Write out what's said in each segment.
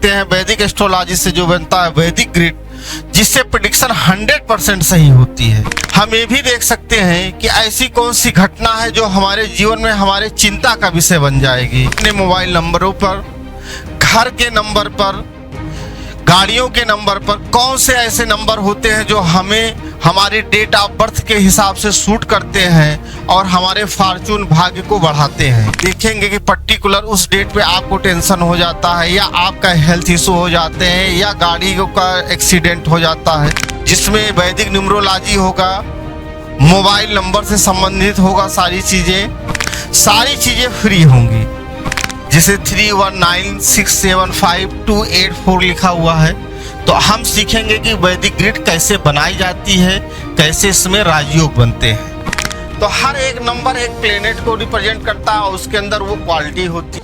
सकते हैं वैदिक एस्ट्रोलॉजी से जो बनता है वैदिक ग्रिड, जिससे प्रेडिक्शन 100% सही होती है। हम ये भी देख सकते हैं कि ऐसी कौन सी घटना है जो हमारे जीवन में हमारे चिंता का विषय बन जाएगी। अपने मोबाइल नंबरों पर, घर के नंबर पर, गाड़ियों के नंबर पर कौन से ऐसे नंबर होते हैं जो हमें हमारी डेट ऑफ बर्थ के हिसाब से सूट करते हैं और हमारे फॉर्चून भाग्य को बढ़ाते हैं। देखेंगे कि पर्टिकुलर उस डेट पे आपको टेंशन हो जाता है या आपका हेल्थ इशू हो जाते हैं या गाड़ी का एक्सीडेंट हो जाता है, जिसमें वैदिक न्यूमरोलॉजी होगा, मोबाइल नंबर से संबंधित होगा, सारी चीजें फ्री होंगी। जिसे 31967528 लिखा हुआ है। तो हम सीखेंगे कि वैदिक ग्रिड कैसे बनाई जाती है, कैसे इसमें राजयोग बनते हैं। तो हर एक नंबर एक प्लेनेट को रिप्रेजेंट करता है और उसके अंदर वो क्वालिटी होती है।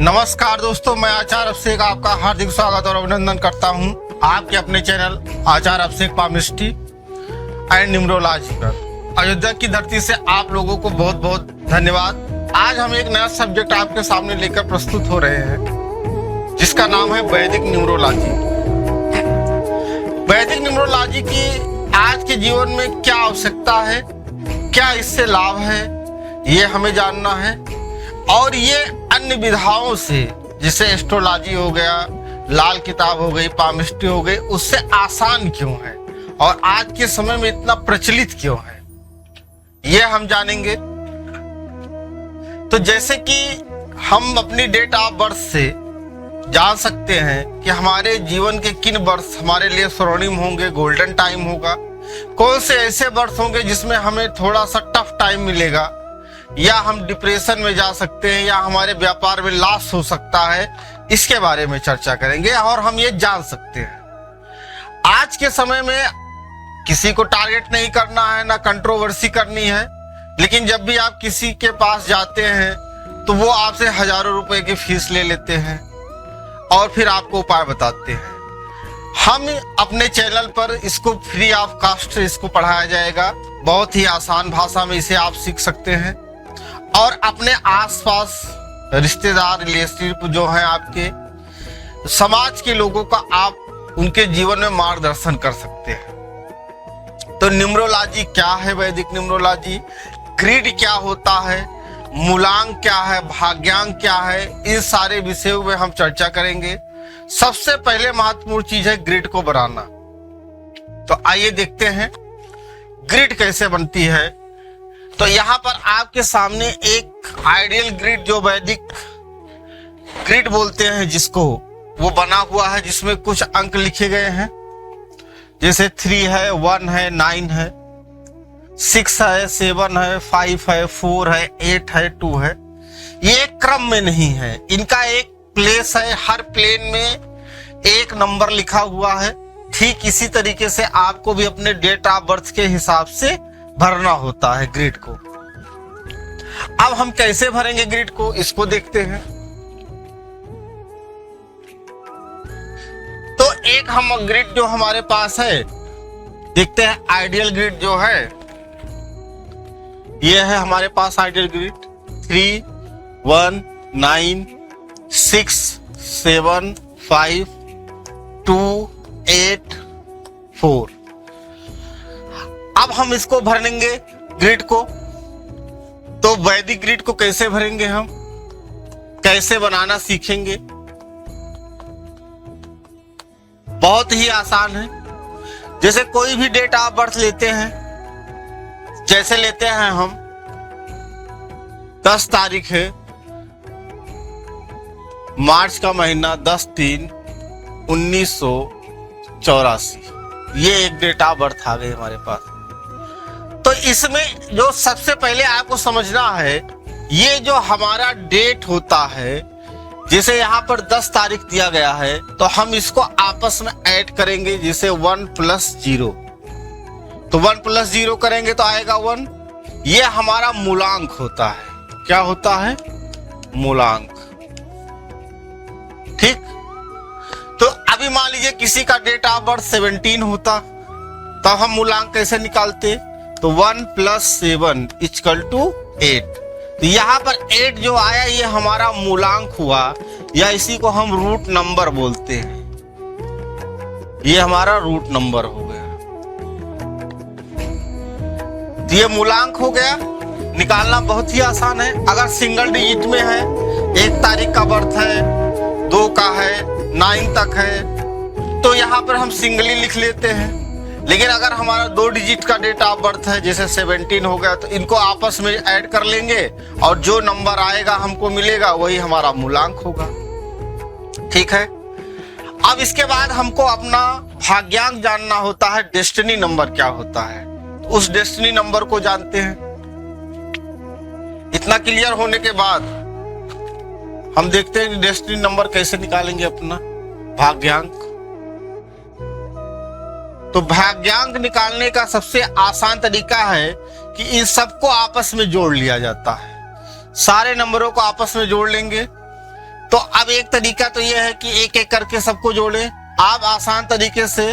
नमस्कार दोस्तों, मैं आचार्य अभिषेक आपका हार्दिक स्वागत और अभिनंदन करता हूं आपके अपने channel Acharya Abhishek palmistry and numerology पर। अयोध्या की धरती से आप लोगों को बहुत बहुत धन्यवाद। आज हम एक नया सब्जेक्ट आपके सामने लेकर प्रस्तुत हो रहे हैं, जिसका नाम है वैदिक न्यूमरोलॉजी। वैदिक न्यूमरोलॉजी की आज के जीवन में क्या आवश्यकता है, क्या इससे लाभ है, ये हमें जानना है। और ये अन्य विधाओं से, जैसे एस्ट्रोलॉजी हो गया, लाल किताब हो गई, पामिस्ट्री हो गई, उससे आसान क्यों है और आज के समय में इतना प्रचलित क्यों है, ये हम जानेंगे। तो जैसे कि हम अपनी डेट ऑफ बर्थ से जान सकते हैं कि हमारे जीवन के किन वर्ष हमारे लिए स्वर्णिम होंगे, गोल्डन टाइम होगा, कौन से ऐसे वर्ष होंगे जिसमें हमें थोड़ा सा टफ टाइम मिलेगा, या हम डिप्रेशन में जा सकते हैं, या हमारे व्यापार में लॉस हो सकता है। इसके बारे में चर्चा करेंगे और हम ये जान सकते हैं। आज के समय में किसी को टारगेट नहीं करना है, ना कंट्रोवर्सी करनी है, लेकिन जब भी आप किसी के पास जाते हैं तो वो आपसे हजारों रुपए की फीस ले लेते हैं और फिर आपको उपाय बताते हैं। हम अपने चैनल पर इसको फ्री ऑफ कास्ट इसको पढ़ाया जाएगा, बहुत ही आसान भाषा में इसे आप सीख सकते हैं और अपने आसपास रिश्तेदार, रिलेटिव जो हैं आपके, समाज के लोगों का आप उनके जीवन में मार्गदर्शन कर सकते हैं। तो न्यूमरोलॉजी क्या है, वैदिक न्यूमरोलॉजी, ग्रिड क्या होता है, मूलांक क्या है, भाग्यांक क्या है, इन सारे विषयों में हम चर्चा करेंगे। सबसे पहले महत्वपूर्ण चीज है ग्रिड को बनाना। तो आइए देखते हैं ग्रिड कैसे बनती है। तो यहाँ पर आपके सामने एक आइडियल ग्रिड, जो वैदिक ग्रिड बोलते हैं जिसको, वो बना हुआ है, जिसमें कुछ अंक लिखे गए हैं, जैसे 3 है, 1 है, 9 है, 6 है, 7 है, 5 है, 4 है, 8 है, 2 है। ये एक क्रम में नहीं है, इनका एक प्लेस है, हर प्लेन में एक नंबर लिखा हुआ है। ठीक इसी तरीके से आपको भी अपने डेट ऑफ बर्थ के हिसाब से भरना होता है ग्रिड को। अब हम कैसे भरेंगे ग्रिड को, इसको देखते हैं। तो एक हम ग्रिड जो हमारे पास है, देखते हैं आइडियल ग्रिड जो है, ये है हमारे पास आइडियल ग्रिड। 3, 1, 9, 6, 7, 5, 2, 8, 4। अब हम इसको भरेंगे ग्रिड को। तो वैदिक ग्रिड को कैसे भरेंगे, हम कैसे बनाना सीखेंगे। बहुत ही आसान है। जैसे कोई भी डेट ऑफ बर्थ लेते हैं, जैसे लेते हैं हम 10 तारीख है, मार्च का महीना, 10/3/1984, ये एक डेट ऑफ बर्थ आ गई हमारे पास। तो इसमें जो सबसे पहले आपको समझना है, ये जो हमारा डेट होता है, जैसे यहाँ पर 10 तारीख दिया गया है, तो हम इसको आपस में ऐड करेंगे, जैसे 1 + 0। तो 1 + 0 करेंगे तो आएगा 1। ये हमारा मूलांक होता है। क्या होता है? मूलांक। ठीक। तो अभी मान लीजिए किसी का डेट ऑफ बर्थ 17 होता, तो हम मूलांक कैसे निकालते? तो 1 + 7 = 8। तो यहाँ पर 8 जो आया, ये हमारा मूलांक हुआ। या इसी को हम रूट नंबर बोलते हैं। ये हमारा रूट नंबर हो गया। तो ये मूलांक हो गया, निकालना बहुत ही आसान है। अगर सिंगल डिजिट में है, 1 तारीख का बर्थ है, 2 का है, 9 तक है, तो यहाँ पर हम सिंगली लिख लेते हैं। लेकिन अगर हमारा 2 डिजिट का डेट ऑफ बर्थ है, जैसे 17 हो गया, तो इनको आपस में ऐड कर लेंगे और जो नंबर आएगा हमको मिलेगा वही हमारा मूलांक होगा। ठीक है। अब इसके बाद हमको अपना भाग्यांक जानना होता है, डेस्टिनी नंबर क्या होता है। तो उस डेस्टिनी नंबर को जानते हैं। इतना क्लियर होने के बाद हम देखते हैं कि डेस्टिनी नंबर कैसे निकालेंगे अपना भाग्यांक। तो भाग्यांक निकालने का सबसे आसान तरीका है कि इन सबको आपस में जोड़ लिया जाता है। सारे नंबरों को आपस में जोड़ लेंगे। तो अब एक तरीका तो यह है कि एक एक करके सबको जोड़ें। आप आसान तरीके से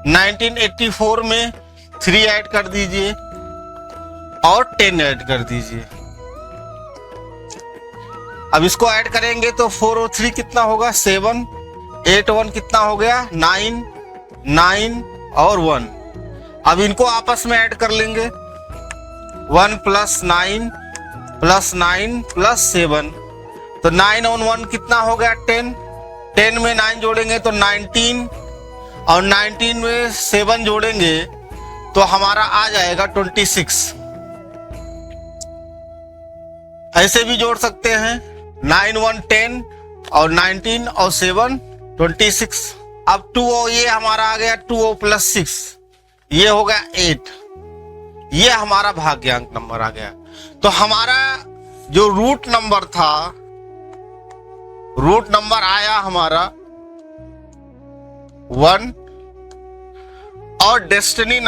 1984 में 3 ऐड कर दीजिए और 10 ऐड कर दीजिए। अब इसको ऐड करेंगे तो 4 और 3 कितना होगा? 7, 8 1 कितना हो गया? 9, 9 और 1। अब इनको आपस में ऐड कर लेंगे। 1 + 9 + 9 + 7, तो 9 और 1 कितना हो गया? 10। 10 में 9 जोड़ेंगे तो 19 और 19 में 7 जोड़ेंगे तो हमारा आ जाएगा 26। ऐसे भी जोड़ सकते हैं, 9 1 10 और 19 और 7 26। अब 2 ये हमारा आ गया 2 + 6, ये हो गया 8। ये हमारा भाग्यांक नंबर आ गया। तो हमारा जो रूट नंबर था, रूट नंबर आया हमारा 1 और डेस्टिनी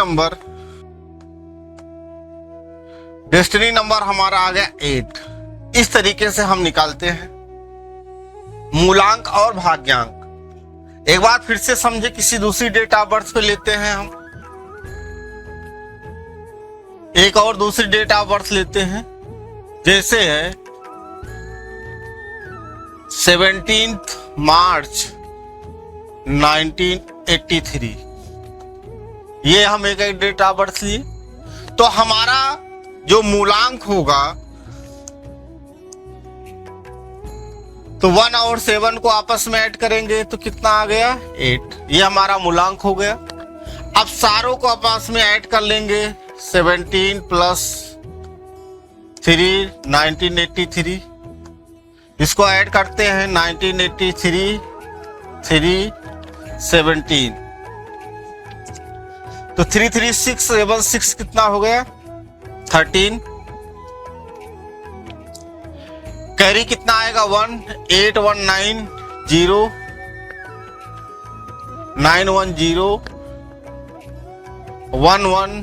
नंबर हमारा आ गया 8। इस तरीके से हम निकालते हैं मूलांक और भाग्यांक। एक बार फिर से समझे, किसी दूसरी डेट ऑफ बर्थ पे लेते हैं हम। एक और दूसरी डेट ऑफ बर्थ लेते हैं, जैसे है 17 मार्च 1983। ये हम एक डेट ऑफ बर्थ लिए। तो हमारा जो मूलांक होगा, तो 1 और 7 को आपस में ऐड करेंगे तो कितना आ गया? 8। ये हमारा मूलांक हो गया। अब सारों को आपस में ऐड कर लेंगे। 17 + 3 1983। इसको ऐड करते हैं, 1983 3 17, तो 3 3 6 7 6 कितना हो गया? 13। कैरी कितना आएगा? 1 8 1 9 0 9 1 0 1 1।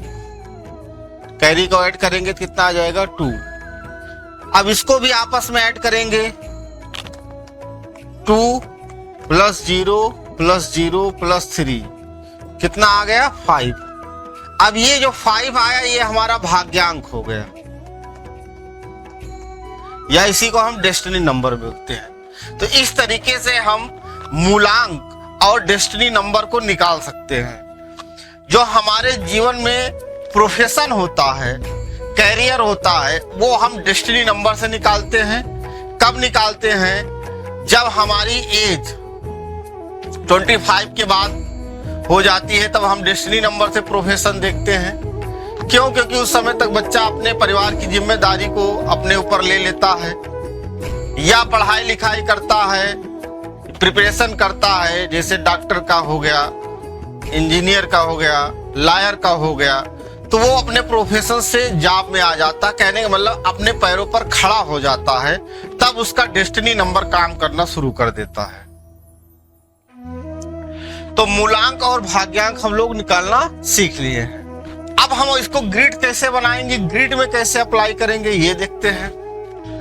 कैरी को ऐड करेंगे तो कितना आ जाएगा? 2। अब इसको भी आपस में ऐड करेंगे। 2 + 0 + 0 + 3 कितना आ गया? 5। अब ये जो 5 आया, ये हमारा भाग्यांक हो गया, या इसी को हम डेस्टिनी नंबर बोलते हैं। तो इस तरीके से हम मूलांक और डेस्टिनी नंबर को निकाल सकते हैं। जो हमारे जीवन में प्रोफेशन होता है, कैरियर होता है, वो हम डेस्टिनी नंबर से निकालते हैं। कब निकालते हैं? जब हमारी एज 25 के बाद हो जाती है, तब हम डेस्टिनी नंबर से प्रोफेशन देखते हैं। क्यों? क्योंकि उस समय तक बच्चा अपने परिवार की जिम्मेदारी को अपने ऊपर ले लेता है, या पढ़ाई लिखाई करता है, प्रिपरेशन करता है, जैसे डॉक्टर का हो गया, इंजीनियर का हो गया, लॉयर का हो गया, तो वो अपने प्रोफेशन से जॉब में आ जाता, कहने का मतलब अपने पैरों पर खड़ा हो जाता है। तब उसका डेस्टिनी नंबर काम करना शुरू कर देता है। तो मूलांक और भाग्यांक हम लोग निकालना सीख लिए। अब हम इसको ग्रिड कैसे बनाएंगे, ग्रिड में कैसे अप्लाई करेंगे, ये देखते हैं।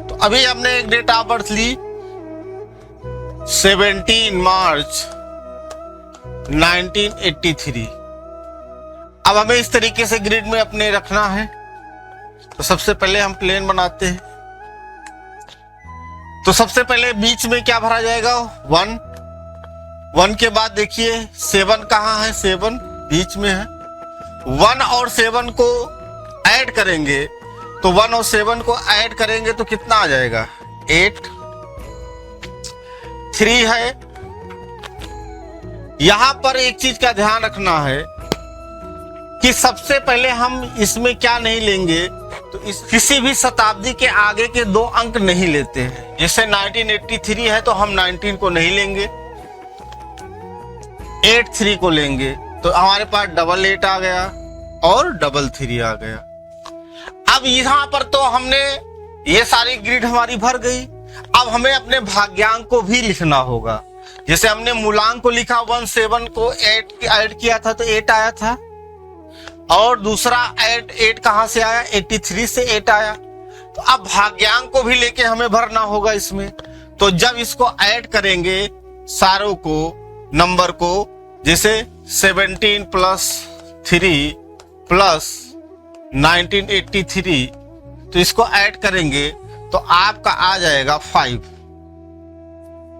तो अभी हमने एक डेट ऑफ बर्थ ली 17 मार्च 1983। अब हमें इस तरीके से ग्रिड में अपने रखना है। तो सबसे पहले हम प्लेन बनाते हैं। तो सबसे पहले बीच में क्या भरा जाएगा, 1। 1 के बाद देखिए 7 कहाँ है, 7 बीच में है। 1 और 7 को ऐड करेंगे तो 1 और 7 को ऐड करेंगे तो कितना आ जाएगा, 8। 3 है। यहां पर एक चीज का ध्यान रखना है कि सबसे पहले हम इसमें क्या नहीं लेंगे, तो किसी भी शताब्दी के आगे के 2 अंक नहीं लेते हैं। जैसे 1983 है तो हम 19 को नहीं लेंगे, 83 को लेंगे। तो हमारे पास 88 आ गया और 33 आ गया। अब यहां पर तो हमने ये सारी ग्रिड हमारी भर गई। अब हमें अपने भाग्यांक को भी लिखना होगा। जैसे हमने मूलांक को लिखा 1, 7 को ऐड किया था तो 8 आया था, और दूसरा 8 कहां से आया, 83 से 8 आया। तो अब भाग्यांक को भी लेके हमें भरना होगा इसमें। तो जब इसको ऐड करेंगे सारों को, नंबर को, जैसे 17 + 3 + 1983, तो इसको ऐड करेंगे तो आपका आ जाएगा 5।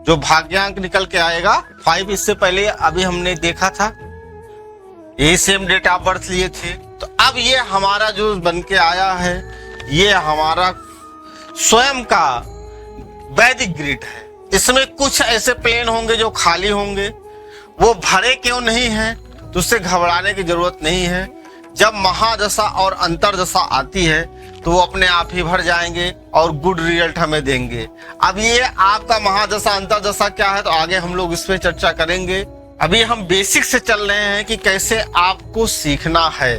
जो भाग्यांक निकल के आएगा 5। इससे पहले अभी हमने देखा था, यही सेम डेट ऑफ बर्थ लिए थे। तो अब ये हमारा जो बन के आया है, ये हमारा स्वयं का वैदिक ग्रिड है। इसमें कुछ ऐसे प्लेन होंगे जो खाली होंगे, वो भरे क्यों नहीं हैं, तो उससे घबराने की जरूरत नहीं है। जब महादशा और अंतरदशा आती है तो वो अपने आप ही भर जाएंगे और गुड रिजल्ट हमें देंगे। अब ये आपका महादशा अंतरदशा क्या है, तो आगे हम लोग इस पे चर्चा करेंगे। अभी हम बेसिक से चल रहे हैं कि कैसे आपको सीखना है।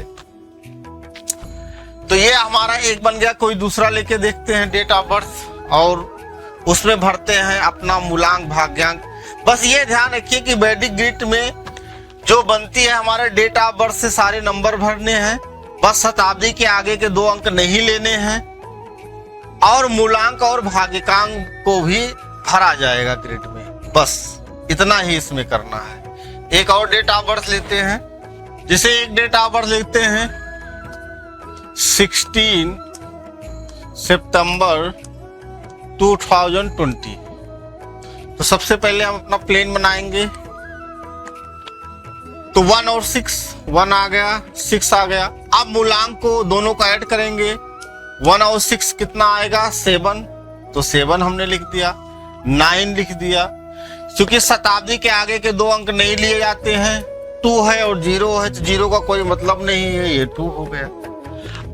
तो ये हमारा एक बन गया। कोई दूसरा लेके देखते हैं डेट ऑफ बर्थ, और उसमें भरते हैं अपना मूलांक भाग्यांक। बस ये ध्यान रखिए कि वैदिक ग्रिड में जो बनती है हमारे डेट ऑफ बर्थ से सारे नंबर भरने हैं, बस शताब्दी के आगे के 2 अंक नहीं लेने हैं, और मूलांक और भाग्यांक को भी भरा जाएगा ग्रिड में। बस इतना ही इसमें करना है। एक और डेट ऑफ बर्थ लेते हैं। जैसे एक डेट ऑफ बर्थ लेते हैं 16 सितंबर 2020। तो सबसे पहले हम अपना प्लेन बनाएंगे। तो 1 और 6, 1 आ गया, 6 आ गया। अब मूलांक को दोनों को ऐड करेंगे। 1 और 6 कितना आएगा, 7। तो 7 हमने लिख दिया, 9 लिख दिया। क्योंकि शताब्दी के आगे के 2 अंक नहीं लिए जाते हैं, 2 है और 0 है, तो 0 का कोई मतलब नहीं है, ये 2 हो गया।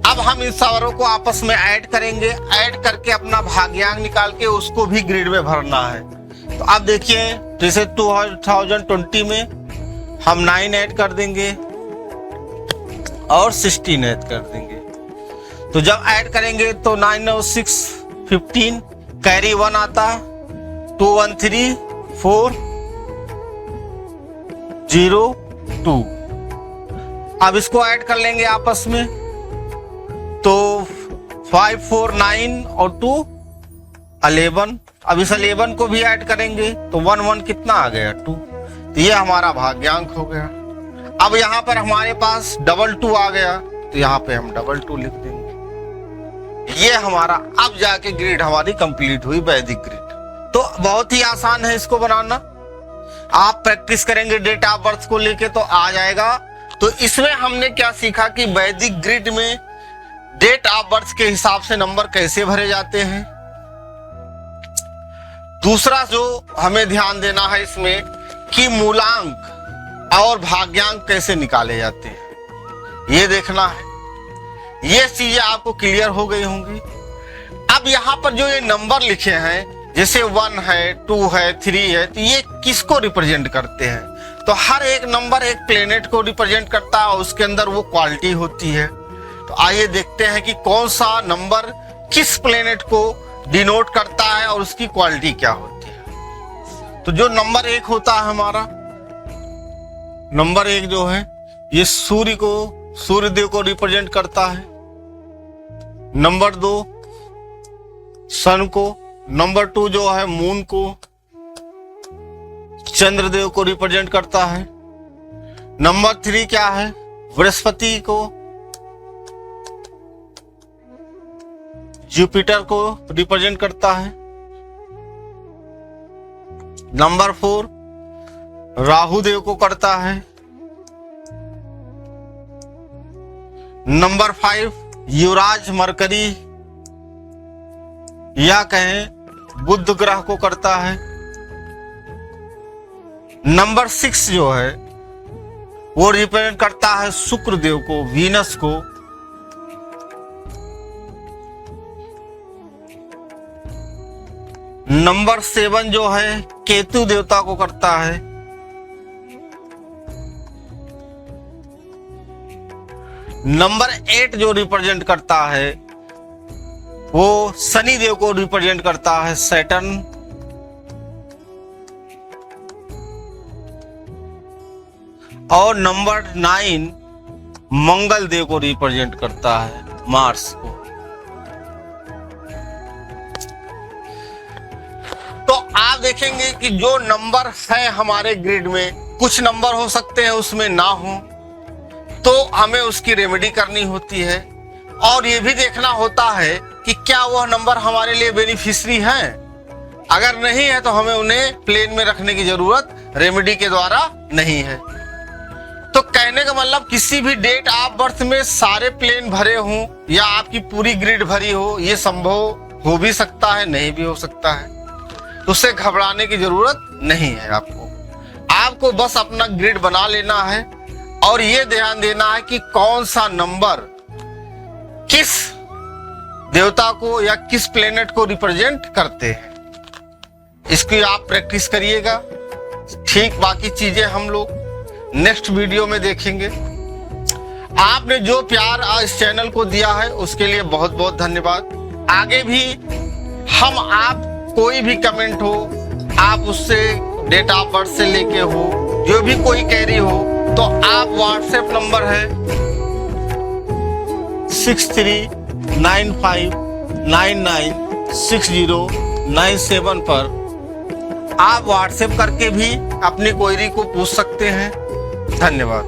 अब हम इन सारों को आपस में ऐड करेंगे। ऐड करके अपना भाग्यांक निकाल के उसको भी ग्रिड में भरना है। तो अब देखिए, जैसे 2020 में हम 9 ऐड कर देंगे और 16 ऐड कर देंगे। तो जब ऐड करेंगे तो 9 और 6 15, कैरी 1 आता, 2 1 3 4 0 2। अब इसको ऐड कर लेंगे आपस में, तो 5 4 9 और 2 11। अब इस 11 को भी ऐड करेंगे तो 1 1 कितना आ गया, 2। तो ये हमारा भाग्यांक हो गया। अब यहाँ पर हमारे पास 22 आ गया, तो यहाँ पे हम 22 लिख देंगे। ये हमारा अब जाके ग्रिड हमारी कंप्लीट हुई, वैदिक ग्रिड। तो बहुत ही आसान है इसको बनाना। आप प्रैक्टिस करेंगे डेट ऑफ बर्थ को लेके तो आ जाएगा। तो इसमें हमने क्या सीखा कि वैदिक ग्रिड में डेट ऑफ बर्थ के हिसाब से नंबर कैसे भरे जाते हैं। दूसरा जो हमें ध्यान देना है इसमें कि मूलांक और भाग्यांक कैसे निकाले जाते हैं, ये देखना है। ये चीजें आपको क्लियर हो गई होंगी। अब यहाँ पर जो ये नंबर लिखे हैं, जैसे 1 है, 2 है, 3 है, तो ये किसको रिप्रेजेंट करते हैं? तो हर एक नंबर एक प्लेनेट को रिप्रेजेंट करता है और उसके अंदर वो क्वालिटी होती है। तो आइए देखते हैं कि कौन सा नंबर किस प्लेनेट को डिनोट करता है और उसकी क्वालिटी क्या होती है। तो जो नंबर 1 होता है हमारा, नंबर 1 जो है ये सूर्यदेव को रिप्रेजेंट करता है। नंबर 2 सन को। नंबर 2 जो है मून को, चंद्रदेव को रिप्रेजेंट करता है। नंबर 3 क्या है, बृहस्पति को, जुपिटर को रिप्रेजेंट करता है। नंबर 4 राहु देव को करता है। नंबर 5 युवराज मरकरी या कहें बुध ग्रह को करता है। नंबर 6 जो है वो रिप्रेजेंट करता है शुक्र देव को, वीनस को। नंबर 7 जो है केतु देवता को करता है। नंबर 8 जो रिप्रेजेंट करता है वो शनि देव को रिप्रेजेंट करता है, सैटर्न। और नंबर 9 मंगल देव को रिप्रेजेंट करता है, मार्स को। तो आप देखेंगे कि जो नंबर है हमारे ग्रिड में, कुछ नंबर हो सकते हैं उसमें ना हो, तो हमें उसकी रेमेडी करनी होती है। और ये भी देखना होता है कि क्या वह नंबर हमारे लिए बेनिफिशियरी हैं। अगर नहीं है तो हमें उन्हें प्लेन में रखने की जरूरत रेमेडी के द्वारा नहीं है। तो कहने का मतलब किसी भी डेट ऑफ बर्थ में सारे प्लेन भरे हों या आपकी पूरी ग्रिड भरी हो, ये संभव हो भी सकता है, नहीं भी हो सकता है। तो उससे घबराने की जरूरत नहीं है। आपको बस अपना ग्रिड बना लेना है और ये ध्यान देना है कि कौन सा नंबर किस देवता को या किस प्लेनेट को रिप्रेजेंट करते हैं। इसकी आप प्रैक्टिस करिएगा। ठीक, बाकी चीजें हम लोग नेक्स्ट वीडियो में देखेंगे। आपने जो प्यार इस चैनल को दिया है उसके लिए बहुत बहुत धन्यवाद। आगे भी हम आप कोई भी कमेंट हो, आप उससे डेट ऑफ बर्थ से लेके हो, जो भी कोई क्वेरी हो, तो आप व्हाट्सएप नंबर है 6395996097 पर आप व्हाट्सएप करके भी अपनी क्वेरी को पूछ सकते हैं। धन्यवाद।